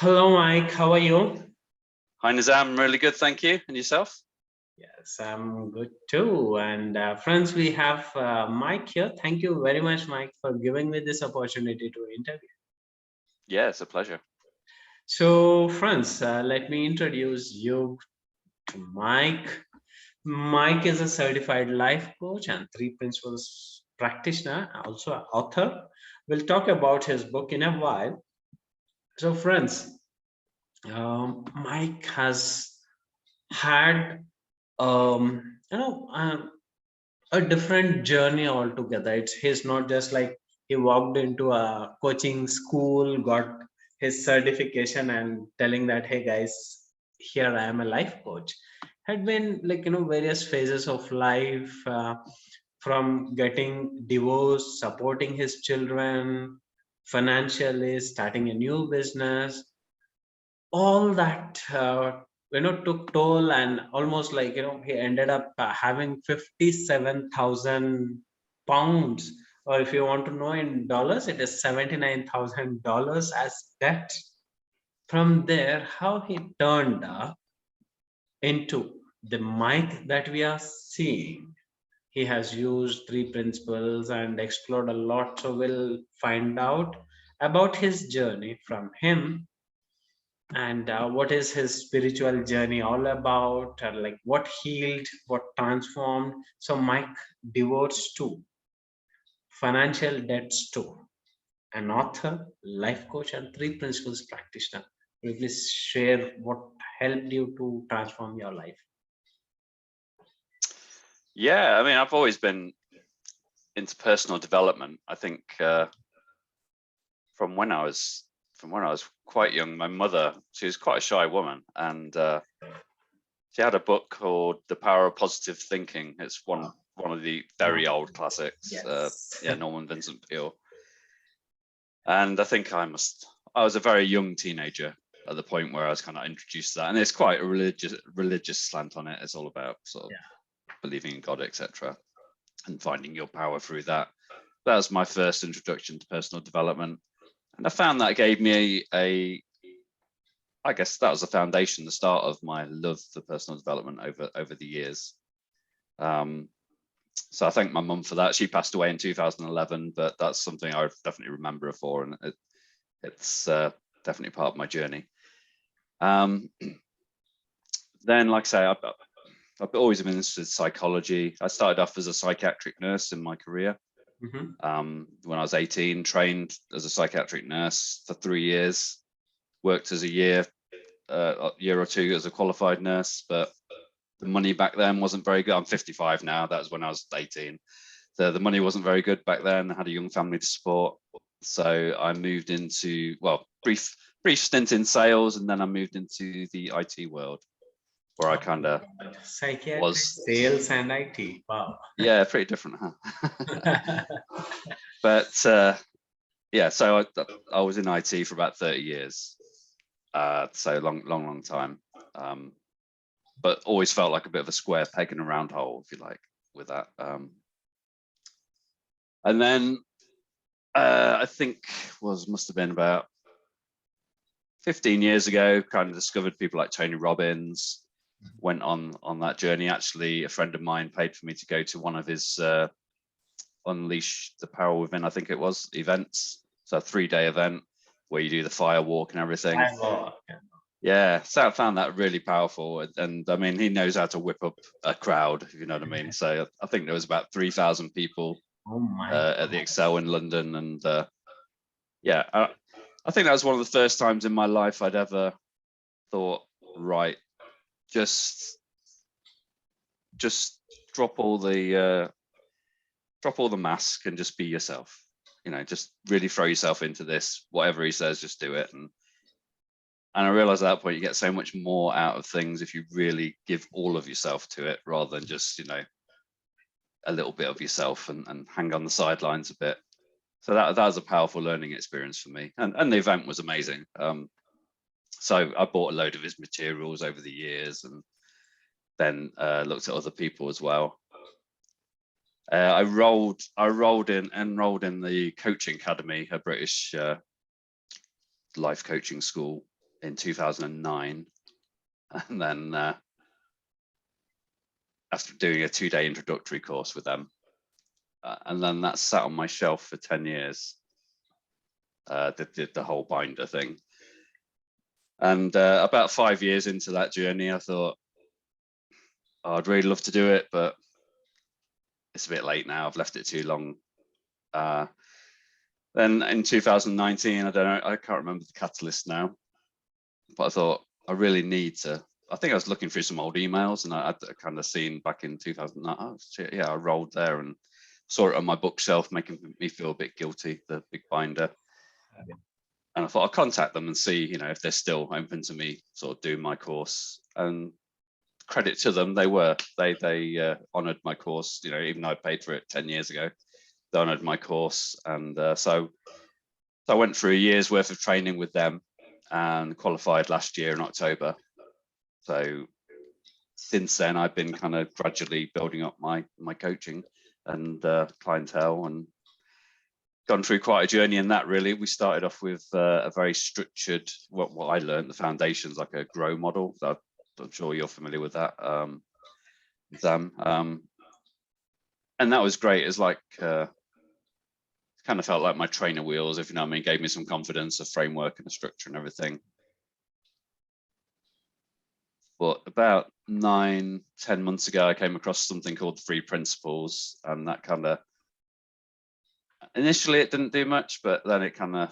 Hello, Mike. How are you? Hi, Nizam. Really good, thank you. And yourself? Yes, I'm good too. And friends, we have Mike here. Thank you very much, Mike, for giving me this opportunity to interview. Yeah, it's a pleasure. So, friends, let me introduce you to Mike. Mike is a certified life coach and three principles practitioner, also an author. We'll talk about his book in a while. So, friends, Mike has had a different journey altogether. It's he's not just like he walked into a coaching school, got his certification, and telling that, hey guys, here I am a life coach. Had been like various phases of life, from getting divorced, supporting his children financially, starting a new business, all that took toll, and almost like he ended up having 57,000 pounds, or if you want to know in dollars, it is $79,000 as debt. From there, how he turned into the Mike that we are seeing. He has used three principles and explored a lot, so we'll find out about his journey from him, and what is his spiritual journey all about, like what healed, what transformed. So Mike, divorce too, financial debts too, an author, life coach, and three principles practitioner. Will you please share what helped you to transform your life? Yeah, I mean, I've always been into personal development. I think from when I was quite young, my mother, she was quite a shy woman, and she had a book called The Power of Positive Thinking. It's one of the very old classics. Yes. Yeah, Norman Vincent Peale. And I think I was a very young teenager at the point where I was kind of introduced to that, and it's quite a religious slant on it. It's all about sort of believing in God, etc., and finding your power through that. That was my first introduction to personal development, and I found that gave me I guess that was the foundation, the start of my love for personal development over the years. So I thank my mum for that. She passed away in 2011, but that's something I definitely remember her for, and it's definitely part of my journey. Then, like I say, I've always been interested in psychology. I started off as a psychiatric nurse in my career. When I was 18, trained as a psychiatric nurse for 3 years, worked as a year or two as a qualified nurse, but the money back then wasn't very good. I'm 55 now. That was when I was 18. So the money wasn't very good back then. I had a young family to support. So I moved into, brief stint in sales, and then I moved into the IT world, where I kind of was sales and IT. Wow. Yeah, pretty different, huh? But yeah, so I was in IT for about 30 years. So long time. But always felt like a bit of a square peg in a round hole, if you like, with that. And then I think must have been about 15 years ago, kind of discovered people like Tony Robbins, went on that journey. Actually, a friend of mine paid for me to go to one of his Unleash the Power Within, I think it was, events. So a 3-day event where you do the fire walk and everything. Yeah, so I found that really powerful. And I mean, he knows how to whip up a crowd, if you know what I mean. So I think there was about 3,000 people at the Excel in London. And yeah, I think that was one of the first times in my life I'd ever thought, right, just drop all the mask and just be yourself. Just really throw yourself into this. Whatever he says, just do it. And I realized at that point you get so much more out of things if you really give all of yourself to it, rather than just a little bit of yourself and hang on the sidelines a bit. So that was a powerful learning experience for me, and the event was amazing. So I bought a load of his materials over the years, and then looked at other people as well. I enrolled in the coaching academy, a British life coaching school in 2009, and then after doing a 2-day introductory course with them, and then that sat on my shelf for 10 years. Did the whole binder thing, and about 5 years into that journey, I thought, oh, I'd really love to do it, but it's a bit late now. I've left it too long. Then in 2019, I don't know, I can't remember the catalyst now, but I thought I really need to. I think I was looking through some old emails, and I'd kind of seen back in 2009. Oh shit, yeah, I rolled there and saw it on my bookshelf, making me feel a bit guilty. The big binder, and I thought I'll contact them and see, if they're still open to me sort of doing my course. And credit to them, they were. They honoured my course. Even though I paid for it 10 years ago, they honoured my course, and so I went through a year's worth of training with them and qualified last year in October. So since then, I've been kind of gradually building up my coaching and clientele, and gone through quite a journey in that. Really, we started off with a very structured, what I learned, the foundations, like a grow model. I'm sure you're familiar with that, Zam. And that was great. It's like kind of felt like my trainer wheels, if you know what I mean. Gave me some confidence, a framework and a structure and everything. But about 9-10 months ago, I came across something called the 3 principles, and that kind of, initially it didn't do much, but then it kind of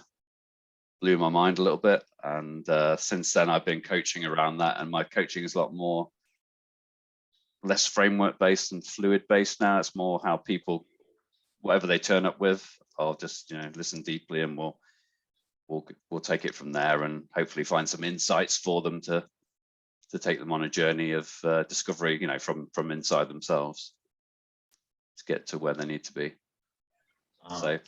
blew my mind a little bit. And since then, I've been coaching around that, and my coaching is a lot less framework based and fluid based now. It's more how people, whatever they turn up with, I'll just listen deeply, and we'll take it from there, and hopefully find some insights for them to take them on a journey of discovery, from inside themselves to get to where they need to be. So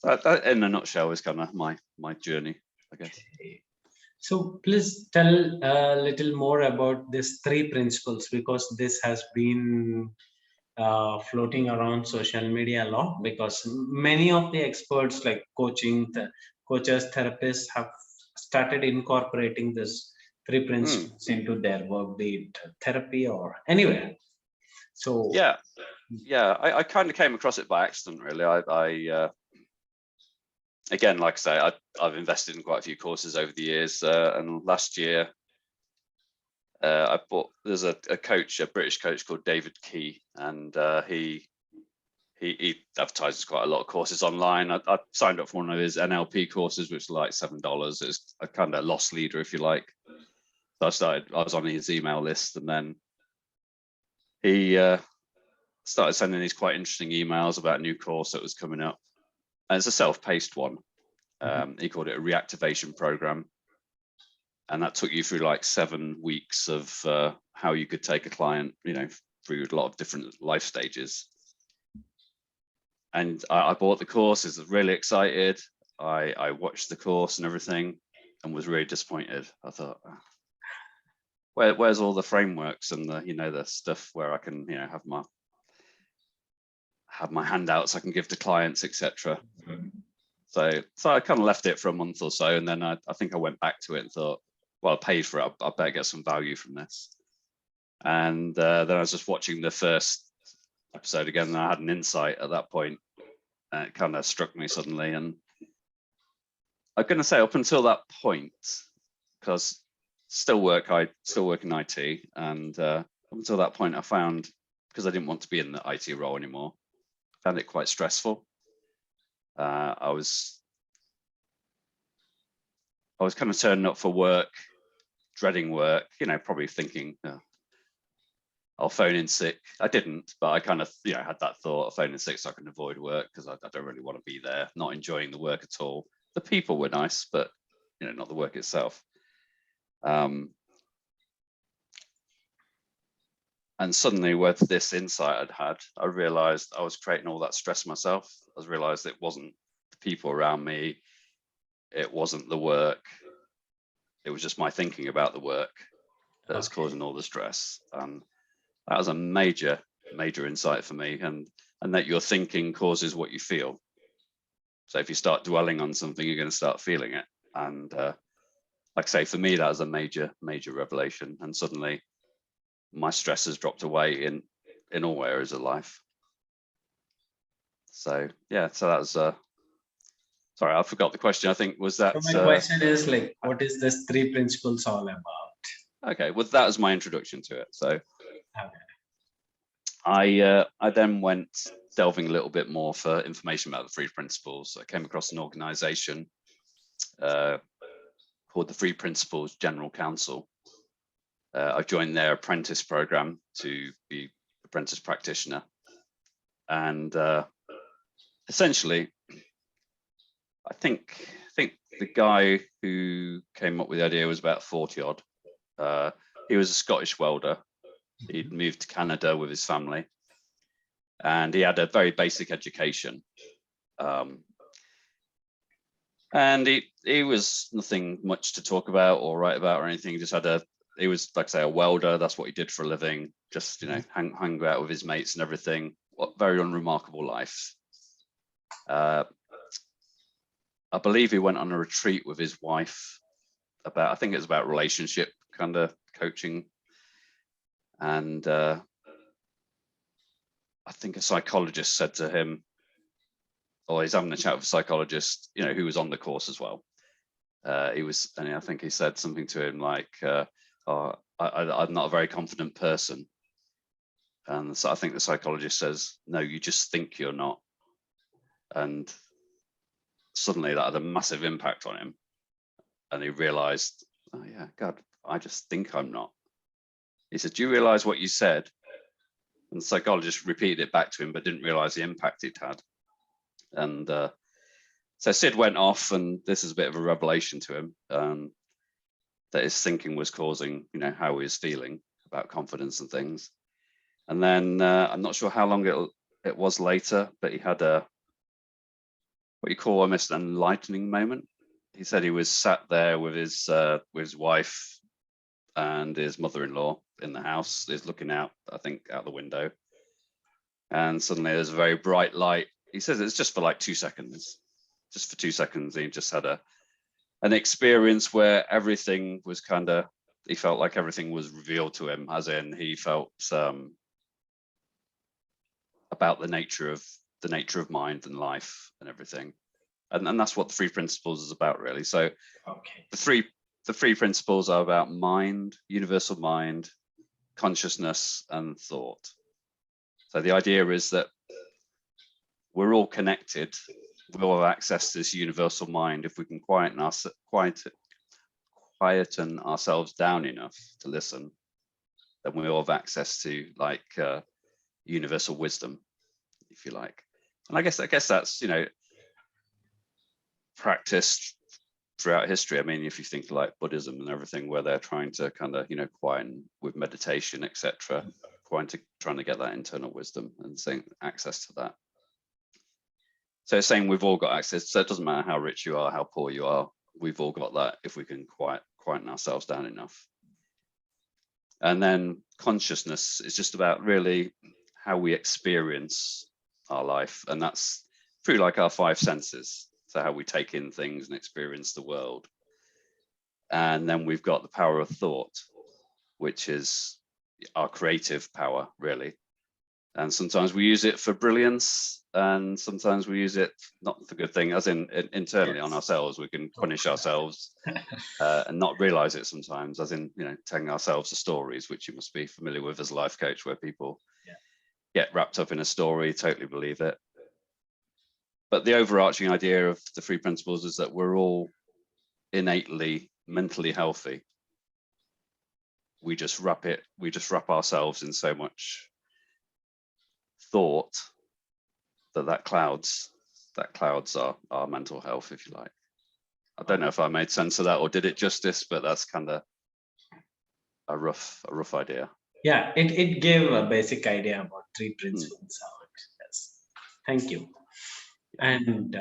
that in a nutshell is kind of my journey, I guess. So please tell a little more about these 3 principles, because this has been floating around social media a lot, because many of the experts like coaches, therapists have started incorporating this 3 principles into their work, be it therapy or anywhere. So yeah, I kind of came across it by accident, really. I again, like I say, I've invested in quite a few courses over the years, and last year I bought. There's a coach, a British coach called David Key, and he advertises quite a lot of courses online. I signed up for one of his NLP courses, which is like $7. It's a kind of loss leader, if you like. So I was on his email list, and then he started sending these quite interesting emails about a new course that was coming up. And it's a self-paced one. He called it a reactivation program. And that took you through like 7 weeks of how you could take a client, through a lot of different life stages. And I bought the course, I was really excited. I watched the course and everything, and was really disappointed. I thought, where's all the frameworks and the stuff where I can have my handouts I can give to clients, etc. So I kind of left it for a month or so, and then I think I went back to it and thought, well, I paid for it, I better get some value from this. And then I was just watching the first episode again, and I had an insight at that point, and it kind of struck me suddenly. And I'm going to say, up until that point, because still work in IT, and up until that point, I found, because I didn't want to be in the IT role anymore, I found it quite stressful. I was kind of turning up for work, dreading work, probably thinking, I'll phone in sick. I didn't, but I kind of, had that thought, I'll phone in sick so I can avoid work, because I don't really want to be there, not enjoying the work at all. The people were nice, but, not the work itself. And suddenly, with this insight I'd had, I realized I was creating all that stress myself. I realized it wasn't the people around me. It wasn't the work. It was just my thinking about the work that's causing all the stress. And that was a major insight for me. And that your thinking causes what you feel. So if you start dwelling on something, you're going to start feeling it. And like I say, for me, that was a major revelation, and suddenly my stress has dropped away in all areas of life. So yeah, so that was sorry, I forgot the question. I think was that So my question is like, what is this 3 principles all about? okay, well, that was my introduction to it. So Okay. I then went delving a little bit more for information about the 3 principles. I came across an organization called the 3 Principles General Council. I joined their apprentice program to be apprentice practitioner, and essentially, I think the guy who came up with the idea was about 40 odd. He was a Scottish welder. He'd moved to Canada with his family, and he had a very basic education. And he was nothing much to talk about or write about or anything. He just had he was, like I say, a welder. That's what he did for a living. Just, you know, hung out with his mates and everything. What very unremarkable life. I believe he went on a retreat with his wife I think it was about relationship kind of coaching. And I think a psychologist said to him, or he's having a chat with a psychologist, you know, who was on the course as well. And I think he said something to him like, I'm not a very confident person. And so I think the psychologist says, no, you just think you're not. And suddenly that had a massive impact on him. And he realized, oh yeah, God, I just think I'm not. He said, do you realize what you said? And the psychologist repeated it back to him, but didn't realize the impact it had. And so Sid went off, and this is a bit of a revelation to him, that his thinking was causing, you know, how he was feeling about confidence and things. And then I'm not sure how long it was later, but he had what you call almost an enlightening moment. He said he was sat there with his wife and his mother-in-law in the house. He's looking out, I think, out the window, and suddenly there's a very bright light. He says it's just for like 2 seconds, just for 2 seconds. He just had an experience where everything was he felt like everything was revealed to him, as in he felt about the nature of mind and life and everything. And that's what the 3 principles is about, really. So Okay. The three principles are about mind, universal mind, consciousness, and thought. So the idea is that we're all connected. We all have access to this universal mind. If we can quieten ourselves down enough to listen, then we all have access to like universal wisdom, if you like. And I guess that's, you know, practiced throughout history. I mean, if you think like Buddhism and everything, where they're trying to kind of, you know, quieten with meditation, etc., trying to get that internal wisdom and saying access to that. So it's saying we've all got access. So it doesn't matter how rich you are, how poor you are, we've all got that if we can quieten ourselves down enough. And then consciousness is just about really how we experience our life, and that's through like our 5 senses. So how we take in things and experience the world. And then we've got the power of thought, which is our creative power, really. And sometimes we use it for brilliance, and sometimes we use it not for good thing, as in internally on ourselves. We can punish ourselves and not realize it sometimes, as in, you know, telling ourselves the stories, which you must be familiar with as a life coach, where people get wrapped up in a story, totally believe it. But the overarching idea of the 3 principles is that we're all innately mentally healthy. We just wrap ourselves in so much thought that clouds our mental health, if you like. I don't know if I made sense of that or did it justice, but that's kind of a rough idea. Yeah, it gave a basic idea about 3 principles. How it is. Thank you. And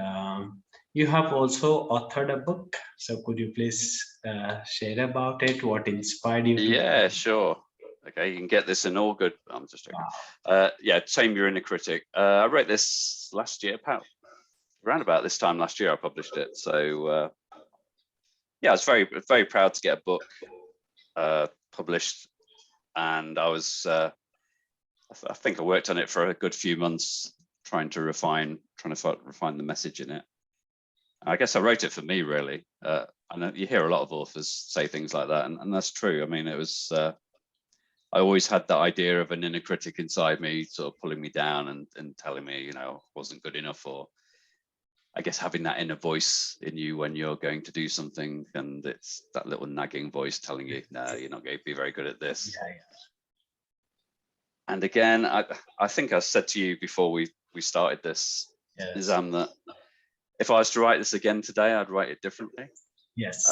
you have also authored a book. So could you please share about it? What inspired you to? Yeah, sure. Okay, you can get this in all good. I'm just joking. Wow. Yeah, Tame Your Inner Critic. I wrote this last year, around about this time last year I published it. So yeah, I was very proud to get a book published, and I was I think I worked on it for a good few months, trying to refine the message in it. I guess I wrote it for me, really. I know you hear a lot of authors say things like that, and that's true. I mean, it was I always had that idea of an inner critic inside me, sort of pulling me down and telling me, you know, I wasn't good enough, or I guess having that inner voice in you when you're going to do something, and it's that little nagging voice telling you, no, you're not going to be very good at this. Yeah, And again, I think I said to you before we started this, yes, Nizam, that if I was to write this again today, I'd write it differently. yes.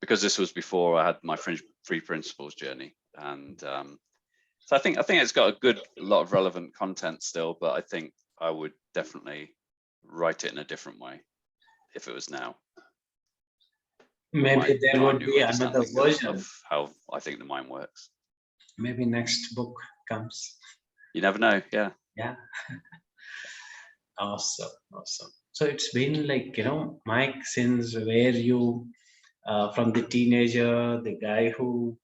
Because this was before I had my free principles journey, and so I think it's got a lot of relevant content still, but I think I would definitely write it in a different way if it was now. Maybe there My would new be another understanding version. of how I think the mind works. Maybe next book comes. You never know. Yeah. Yeah. Awesome. So it's been like, Mike, since where you from the teenager, the guy who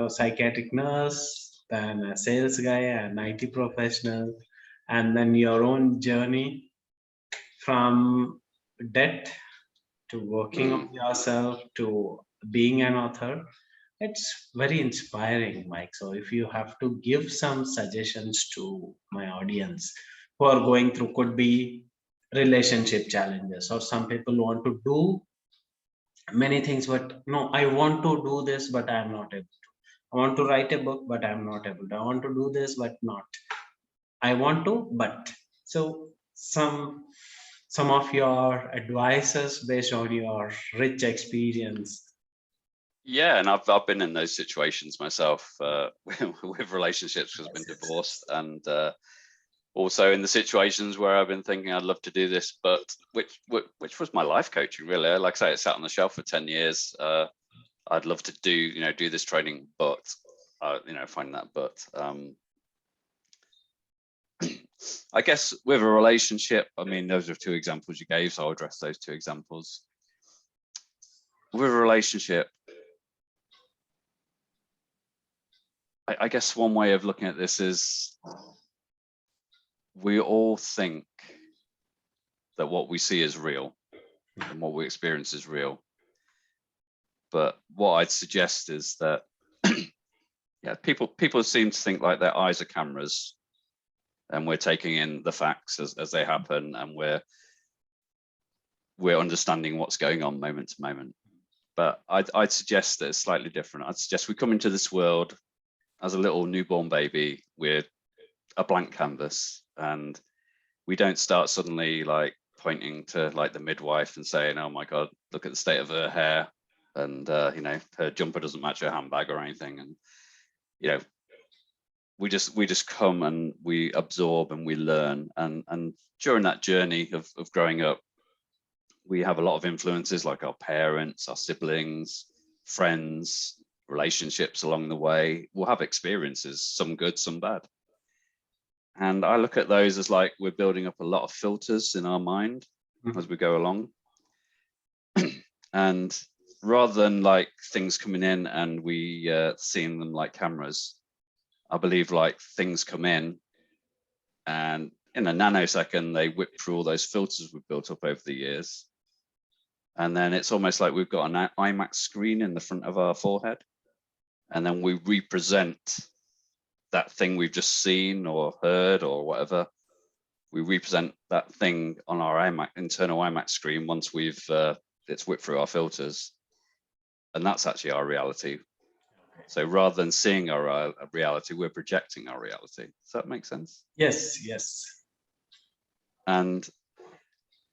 psychiatric nurse, then a sales guy, an IT professional, and then your own journey from debt to working on yourself to being an author. It's very inspiring, Mike. So if you have to give some suggestions to my audience who are going through, could be relationship challenges, or some people want to do many things, but no, I want to do this, but I'm not able to. I want to write a book, but I'm not able to. I want to do this, but not. I want to, but. So some of your advices based on your rich experience. Yeah, and I've been in those situations myself with relationships, because I've been divorced, and also in the situations where I've been thinking I'd love to do this, but which was my life coaching, really. Like I say, it sat on the shelf for 10 years. I'd love to do this training, but finding that but. I guess with a relationship, I mean, those are two examples you gave, so I'll address those two examples. With a relationship, I guess one way of looking at this is we all think that what we see is real and what we experience is real. But what I'd suggest is that yeah, people seem to think like their eyes are cameras, and we're taking in the facts as they happen, and we're understanding what's going on moment to moment. But I'd suggest that it's slightly different. I'd suggest we come into this world as a little newborn baby with a blank canvas, and we don't start suddenly like pointing to like the midwife and saying, oh my God, look at the state of her hair, and her jumper doesn't match her handbag or anything. And we just come and we absorb and we learn, and during that journey of growing up, we have a lot of influences like our parents, our siblings, friends, relationships along the way. We'll have experiences, some good, some bad. And I look at those as like we're building up a lot of filters in our mind as we go along. And rather than like things coming in and we seeing them like cameras, I believe like things come in and in a nanosecond, they whip through all those filters we've built up over the years. And then it's almost like we've got an IMAX screen in the front of our forehead. And then we represent that thing we've just seen or heard or whatever. We represent that thing on our internal IMAX screen once we've it's whipped through our filters. And that's actually our reality. So rather than seeing our reality, we're projecting our reality. Does that make sense? Yes. And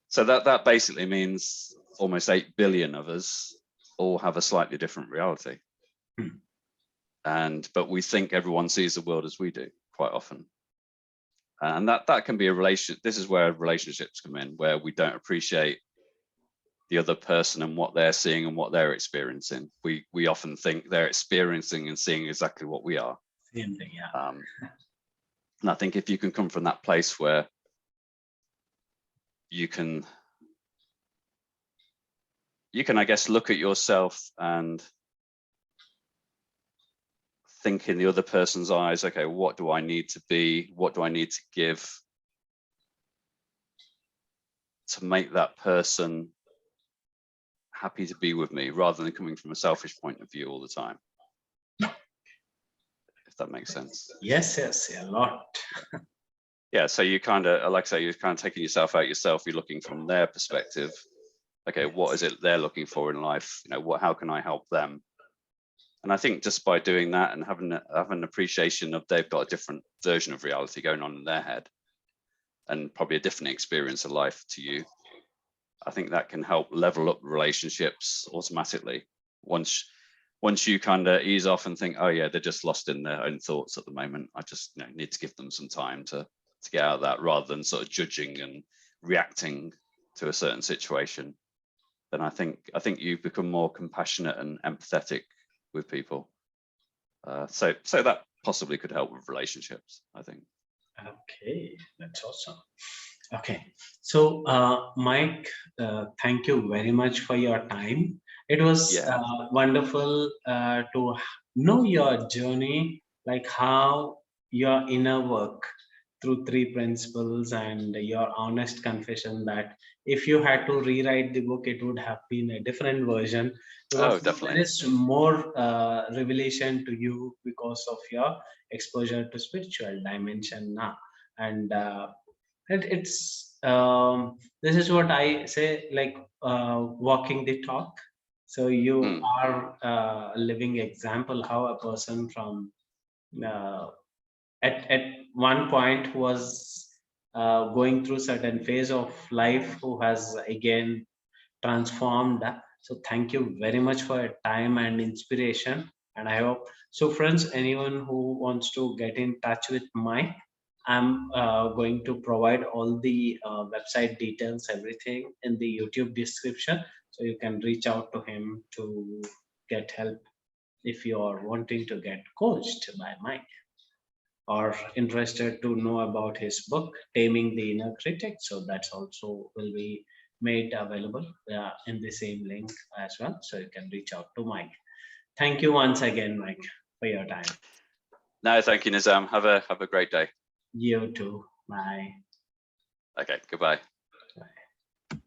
so that basically means almost 8 billion of us all have a slightly different reality. But we think everyone sees the world as we do quite often. And that can be a relationship. This is where relationships come in, where we don't appreciate the other person and what they're seeing and what they're experiencing. We often think they're experiencing and seeing exactly what we are. Same thing, yeah. And I think if you can come from that place where you can you can, I guess, look at yourself and think in the other person's eyes, okay, what do I need to be? What do I need to give to make that person happy to be with me, rather than coming from a selfish point of view all the time? If that makes sense. Yes, a lot. Yeah, so you kind of, like I say, you're kind of taking yourself out yourself. You're looking from their perspective. Okay, what is it they're looking for in life? You know, how can I help them? And I think just by doing that and having an appreciation of they've got a different version of reality going on in their head, and probably a different experience of life to you, I think that can help level up relationships automatically. Once you kind of ease off and think, oh yeah, they're just lost in their own thoughts at the moment, I just need to give them some time to get out of that, rather than sort of judging and reacting to a certain situation. Then I think you become more compassionate and empathetic with people. So that possibly could help with relationships, I think. Okay, that's awesome. Okay, so Mike, thank you very much for your time. It was Yeah. wonderful to know your journey, like how your inner work through three principles, and your honest confession that if you had to rewrite the book, it would have been a different version, Oh, because there definitely. is more revelation to you because of your exposure to spiritual dimension now. And it's this is what I say, like walking the talk. So you Mm. are a living example how a person from uh, at one point who was going through certain phase of life, who has again transformed. So thank you very much for your time and inspiration. And I hope so, friends, anyone who wants to get in touch with Mike, I'm going to provide all the website details, everything in the YouTube description. So you can reach out to him to get help if you are wanting to get coached by Mike, or interested to know about his book, Taming the Inner Critic. So that's also will be made available in the same link as well. So you can reach out to Mike. Thank you once again, Mike, for your time. No, thank you, Nizam. Have a great day. You too. Bye. Okay, goodbye.